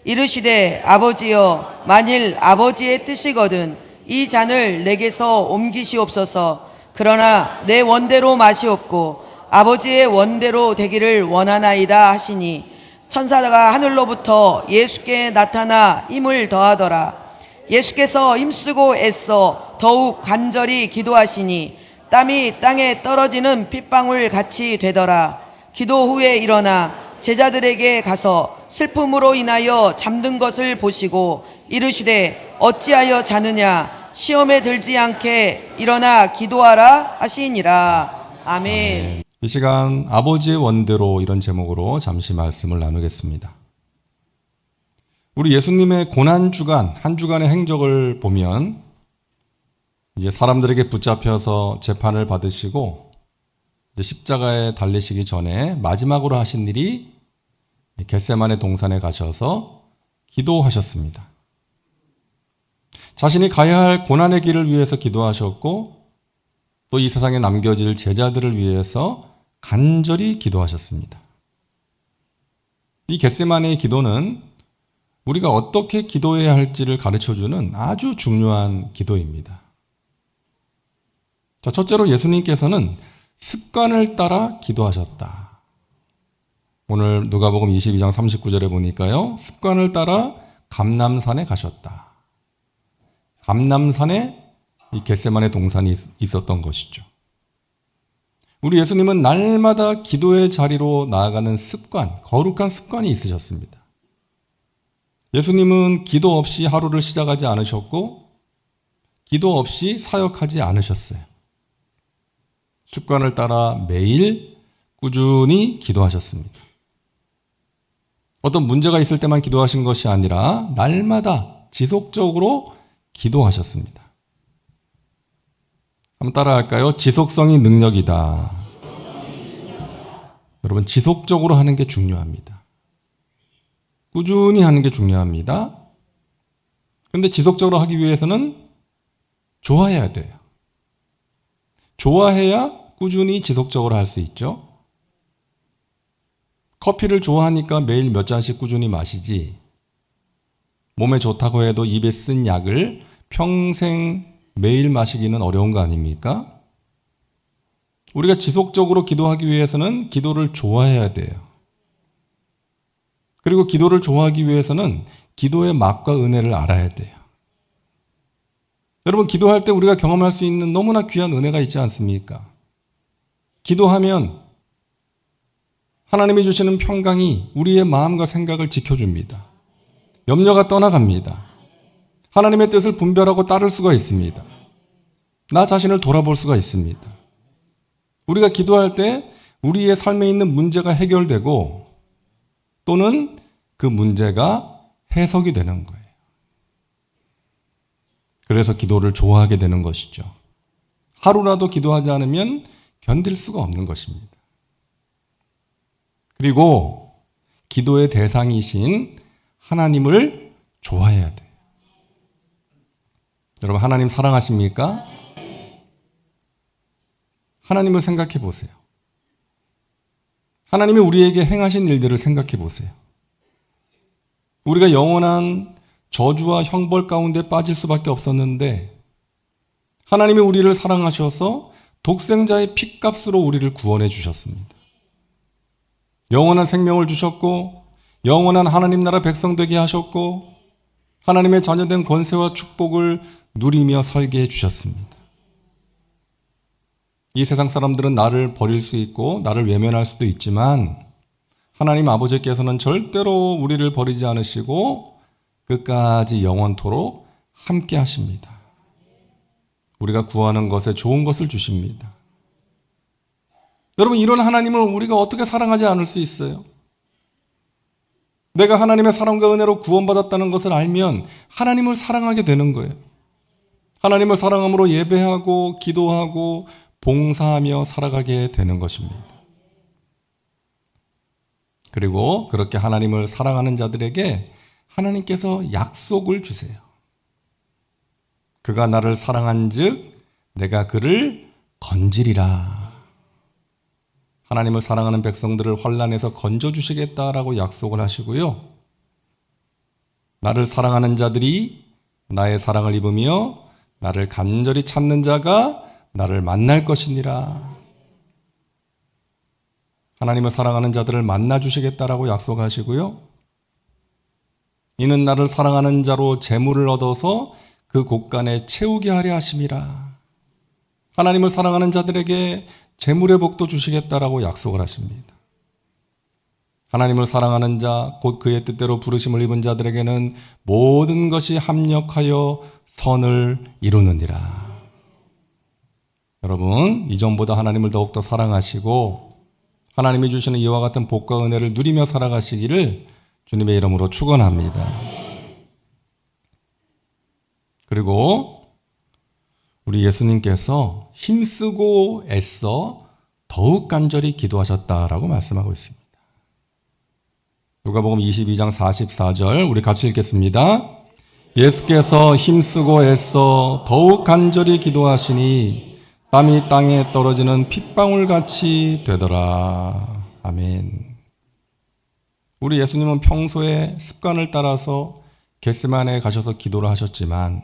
이르시되 아버지여 만일 아버지의 뜻이거든 이 잔을 내게서 옮기시옵소서. 그러나 내 원대로 마시옵고 아버지의 원대로 되기를 원하나이다 하시니 천사가 하늘로부터 예수께 나타나 힘을 더하더라. 예수께서 힘쓰고 애써 더욱 간절히 기도하시니 땀이 땅에 떨어지는 핏방울 같이 되더라. 기도 후에 일어나 제자들에게 가서 슬픔으로 인하여 잠든 것을 보시고 이르시되 어찌하여 자느냐 시험에 들지 않게 일어나 기도하라 하시니라. 아멘. 이 시간 아버지의 원대로 이런 제목으로 잠시 말씀을 나누겠습니다. 우리 예수님의 고난주간, 한 주간의 행적을 보면 이제 사람들에게 붙잡혀서 재판을 받으시고 이제 십자가에 달리시기 전에 마지막으로 하신 일이 겟세마네 동산에 가셔서 기도하셨습니다. 자신이 가야 할 고난의 길을 위해서 기도하셨고 또 이 세상에 남겨질 제자들을 위해서 간절히 기도하셨습니다. 이 겟세마네의 기도는 우리가 어떻게 기도해야 할지를 가르쳐주는 아주 중요한 기도입니다. 자, 첫째로 예수님께서는 습관을 따라 기도하셨다. 오늘 누가복음 22장 39절에 보니까요. 습관을 따라 감람산에 가셨다. 감람산에 이 겟세마네 동산이 있었던 것이죠. 우리 예수님은 날마다 기도의 자리로 나아가는 습관, 거룩한 습관이 있으셨습니다. 예수님은 기도 없이 하루를 시작하지 않으셨고 기도 없이 사역하지 않으셨어요. 습관을 따라 매일 꾸준히 기도하셨습니다. 어떤 문제가 있을 때만 기도하신 것이 아니라 날마다 지속적으로 기도하셨습니다. 한번 따라할까요? 지속성이 능력이다. 여러분, 지속적으로 하는 게 중요합니다. 꾸준히 하는 게 중요합니다. 그런데 지속적으로 하기 위해서는 좋아해야 돼요. 좋아해야 꾸준히 지속적으로 할 수 있죠. 커피를 좋아하니까 매일 몇 잔씩 꾸준히 마시지 몸에 좋다고 해도 입에 쓴 약을 평생 매일 마시기는 어려운 거 아닙니까? 우리가 지속적으로 기도하기 위해서는 기도를 좋아해야 돼요. 그리고 기도를 좋아하기 위해서는 기도의 맛과 은혜를 알아야 돼요. 여러분, 기도할 때 우리가 경험할 수 있는 너무나 귀한 은혜가 있지 않습니까? 기도하면 하나님이 주시는 평강이 우리의 마음과 생각을 지켜줍니다. 염려가 떠나갑니다. 하나님의 뜻을 분별하고 따를 수가 있습니다. 나 자신을 돌아볼 수가 있습니다. 우리가 기도할 때 우리의 삶에 있는 문제가 해결되고 또는 그 문제가 해석이 되는 거예요. 그래서 기도를 좋아하게 되는 것이죠. 하루라도 기도하지 않으면 견딜 수가 없는 것입니다. 그리고 기도의 대상이신 하나님을 좋아해야 돼요. 여러분, 하나님 사랑하십니까? 하나님을 생각해 보세요. 하나님이 우리에게 행하신 일들을 생각해 보세요. 우리가 영원한 저주와 형벌 가운데 빠질 수밖에 없었는데 하나님이 우리를 사랑하셔서 독생자의 핏값으로 우리를 구원해 주셨습니다. 영원한 생명을 주셨고 영원한 하나님 나라 백성 되게 하셨고 하나님의 자녀된 권세와 축복을 누리며 살게 해주셨습니다. 이 세상 사람들은 나를 버릴 수 있고 나를 외면할 수도 있지만 하나님 아버지께서는 절대로 우리를 버리지 않으시고 끝까지 영원토록 함께 하십니다. 우리가 구하는 것에 좋은 것을 주십니다. 여러분, 이런 하나님을 우리가 어떻게 사랑하지 않을 수 있어요? 내가 하나님의 사랑과 은혜로 구원받았다는 것을 알면 하나님을 사랑하게 되는 거예요. 하나님을 사랑함으로 예배하고 기도하고 봉사하며 살아가게 되는 것입니다. 그리고 그렇게 하나님을 사랑하는 자들에게 하나님께서 약속을 주세요. 그가 나를 사랑한즉 내가 그를 건지리라. 하나님을 사랑하는 백성들을 환난에서 건져주시겠다라고 약속을 하시고요. 나를 사랑하는 자들이 나의 사랑을 입으며 나를 간절히 찾는 자가 나를 만날 것이니라. 하나님을 사랑하는 자들을 만나 주시겠다라고 약속하시고요. 이는 나를 사랑하는 자로 재물을 얻어서 그 곳간에 채우게 하려 하심이라. 하나님을 사랑하는 자들에게 재물의 복도 주시겠다라고 약속을 하십니다. 하나님을 사랑하는 자, 곧 그의 뜻대로 부르심을 입은 자들에게는 모든 것이 합력하여 선을 이루느니라. 여러분, 이전보다 하나님을 더욱더 사랑하시고 하나님이 주시는 이와 같은 복과 은혜를 누리며 살아가시기를 주님의 이름으로 축원합니다. 그리고 우리 예수님께서 힘쓰고 애써 더욱 간절히 기도하셨다라고 말씀하고 있습니다. 누가복음 22장 44절 우리 같이 읽겠습니다. 예수께서 힘쓰고 애써 더욱 간절히 기도하시니 땀이 땅에 떨어지는 핏방울같이 되더라. 아멘. 우리 예수님은 평소에 습관을 따라서 겟세마네에 가셔서 기도를 하셨지만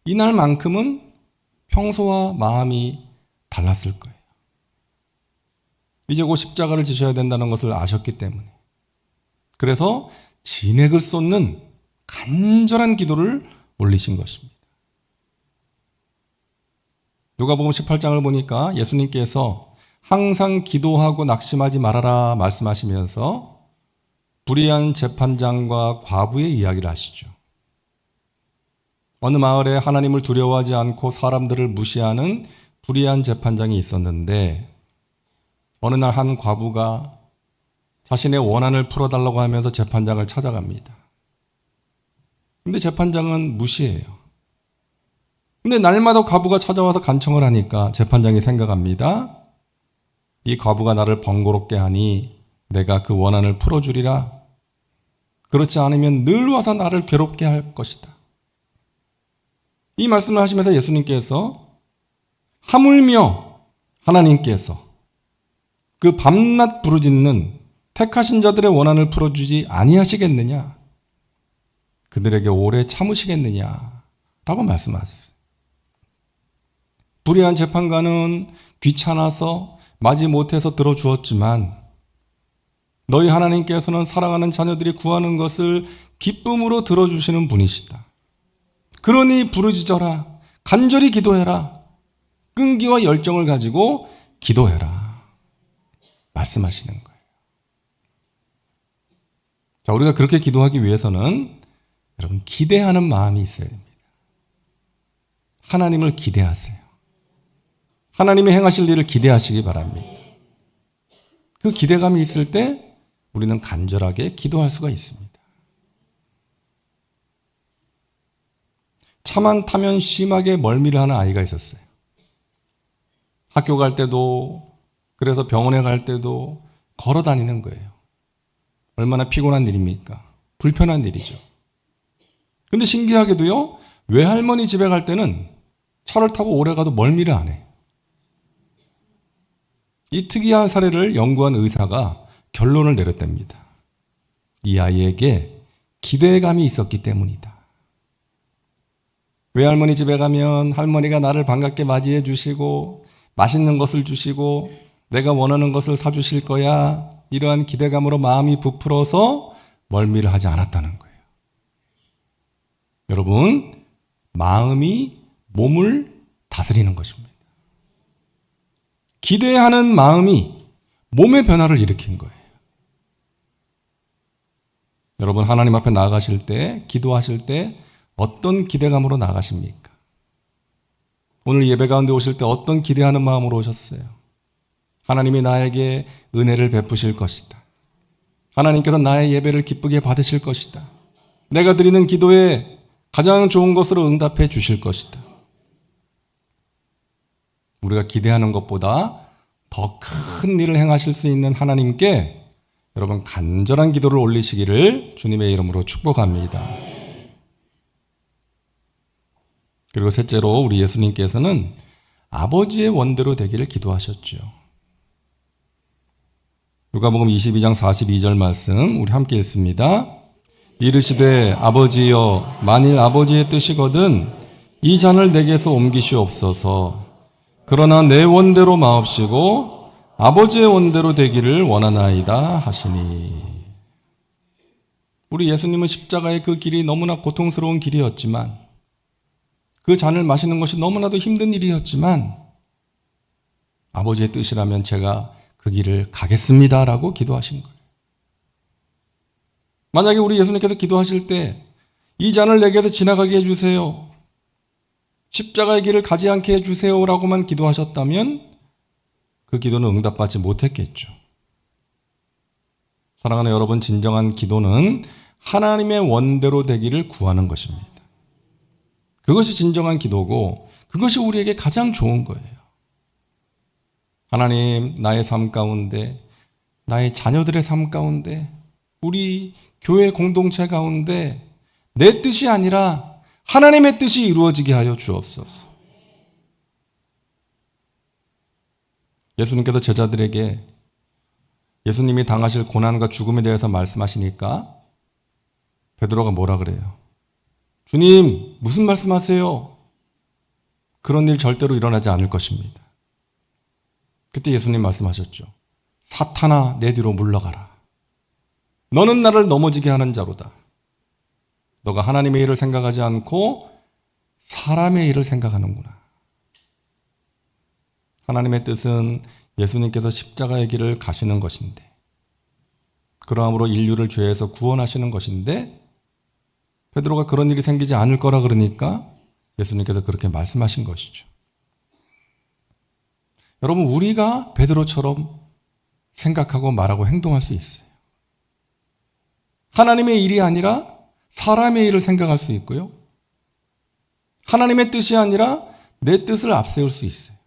이날만큼은 평소와 마음이 달랐을 거예요. 이제 곧 십자가를 지셔야 된다는 것을 아셨기 때문에. 그래서 진액을 쏟는 간절한 기도를 올리신 것입니다. 누가복음 18장을 보니까 예수님께서 항상 기도하고 낙심하지 말아라 말씀하시면서 불의한 재판장과 과부의 이야기를 하시죠. 어느 마을에 하나님을 두려워하지 않고 사람들을 무시하는 불의한 재판장이 있었는데 어느 날 한 과부가 자신의 원한을 풀어달라고 하면서 재판장을 찾아갑니다. 근데 재판장은 무시해요. 근데 날마다 과부가 찾아와서 간청을 하니까 재판장이 생각합니다. 이 과부가 나를 번거롭게 하니 내가 그 원한을 풀어주리라. 그렇지 않으면 늘 와서 나를 괴롭게 할 것이다. 이 말씀을 하시면서 예수님께서 하물며 하나님께서 그 밤낮 부르짖는 택하신 자들의 원한을 풀어주지 아니하시겠느냐? 그들에게 오래 참으시겠느냐? 라고 말씀하셨어요. 불의한 재판관은 귀찮아서 마지 못해서 들어주었지만 너희 하나님께서는 사랑하는 자녀들이 구하는 것을 기쁨으로 들어주시는 분이시다. 그러니 부르짖어라. 간절히 기도해라. 끈기와 열정을 가지고 기도해라. 말씀하시는 거예요. 자, 우리가 그렇게 기도하기 위해서는 여러분 기대하는 마음이 있어야 됩니다. 하나님을 기대하세요. 하나님이 행하실 일을 기대하시기 바랍니다. 그 기대감이 있을 때 우리는 간절하게 기도할 수가 있습니다. 차만 타면 심하게 멀미를 하는 아이가 있었어요. 학교 갈 때도 그래서 병원에 갈 때도 걸어 다니는 거예요. 얼마나 피곤한 일입니까? 불편한 일이죠. 근데 신기하게도요, 외할머니 집에 갈 때는 차를 타고 오래 가도 멀미를 안 해. 이 특이한 사례를 연구한 의사가 결론을 내렸답니다. 이 아이에게 기대감이 있었기 때문이다. 외할머니 집에 가면 할머니가 나를 반갑게 맞이해 주시고 맛있는 것을 주시고 내가 원하는 것을 사주실 거야. 이러한 기대감으로 마음이 부풀어서 멀미를 하지 않았다는 거예요. 여러분, 마음이 몸을 다스리는 것입니다. 기대하는 마음이 몸의 변화를 일으킨 거예요. 여러분, 하나님 앞에 나아가실 때, 기도하실 때 어떤 기대감으로 나가십니까? 오늘 예배 가운데 오실 때 어떤 기대하는 마음으로 오셨어요? 하나님이 나에게 은혜를 베푸실 것이다. 하나님께서 나의 예배를 기쁘게 받으실 것이다. 내가 드리는 기도에 가장 좋은 것으로 응답해 주실 것이다. 우리가 기대하는 것보다 더 큰 일을 행하실 수 있는 하나님께 여러분 간절한 기도를 올리시기를 주님의 이름으로 축복합니다. 그리고 셋째로 우리 예수님께서는 아버지의 원대로 되기를 기도하셨죠. 누가복음 22장 42절 말씀 우리 함께 읽습니다. 이르시되 아버지여 만일 아버지의 뜻이거든 이 잔을 내게서 옮기시옵소서. 그러나 내 원대로 마옵시고 아버지의 원대로 되기를 원하나이다 하시니. 우리 예수님은 십자가의 그 길이 너무나 고통스러운 길이었지만, 그 잔을 마시는 것이 너무나도 힘든 일이었지만, 아버지의 뜻이라면 제가 그 길을 가겠습니다라고 기도하신 거예요. 만약에 우리 예수님께서 기도하실 때 이 잔을 내게서 지나가게 해주세요, 십자가의 길을 가지 않게 해주세요라고만 기도하셨다면 그 기도는 응답받지 못했겠죠. 사랑하는 여러분, 진정한 기도는 하나님의 원대로 되기를 구하는 것입니다. 그것이 진정한 기도고 그것이 우리에게 가장 좋은 거예요. 하나님, 나의 삶 가운데, 나의 자녀들의 삶 가운데, 우리 교회 공동체 가운데 내 뜻이 아니라 하나님의 뜻이 이루어지게 하여 주옵소서. 예수님께서 제자들에게 예수님이 당하실 고난과 죽음에 대해서 말씀하시니까 베드로가 뭐라 그래요? 주님, 무슨 말씀하세요? 그런 일 절대로 일어나지 않을 것입니다. 그때 예수님 말씀하셨죠. 사탄아, 내 뒤로 물러가라. 너는 나를 넘어지게 하는 자로다. 너가 하나님의 일을 생각하지 않고 사람의 일을 생각하는구나. 하나님의 뜻은 예수님께서 십자가의 길을 가시는 것인데, 그러함으로 인류를 죄에서 구원하시는 것인데, 베드로가 그런 일이 생기지 않을 거라 그러니까 예수님께서 그렇게 말씀하신 것이죠. 여러분, 우리가 베드로처럼 생각하고 말하고 행동할 수 있어요. 하나님의 일이 아니라 사람의 일을 생각할 수 있고요, 하나님의 뜻이 아니라 내 뜻을 앞세울 수 있어요.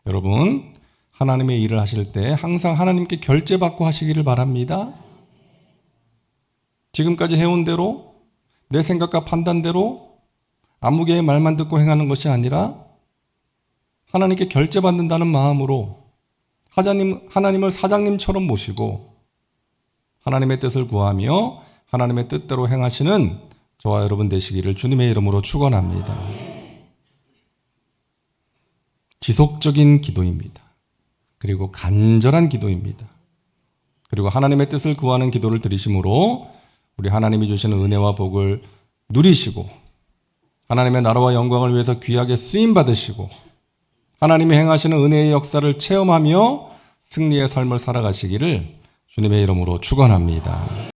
여러분, 하나님의 일을 하실 때 항상 하나님께 결제받고 하시기를 바랍니다. 지금까지 해온 대로, 내 생각과 판단대로 아무개의 말만 듣고 행하는 것이 아니라 하나님께 결제받는다는 마음으로 하나님을 사장님처럼 모시고 하나님의 뜻을 구하며 하나님의 뜻대로 행하시는 저와 여러분 되시기를 주님의 이름으로 축원합니다. 지속적인 기도입니다. 그리고 간절한 기도입니다. 그리고 하나님의 뜻을 구하는 기도를 드리심으로 우리 하나님이 주시는 은혜와 복을 누리시고 하나님의 나라와 영광을 위해서 귀하게 쓰임 받으시고 하나님이 행하시는 은혜의 역사를 체험하며 승리의 삶을 살아가시기를 주님의 이름으로 축원합니다.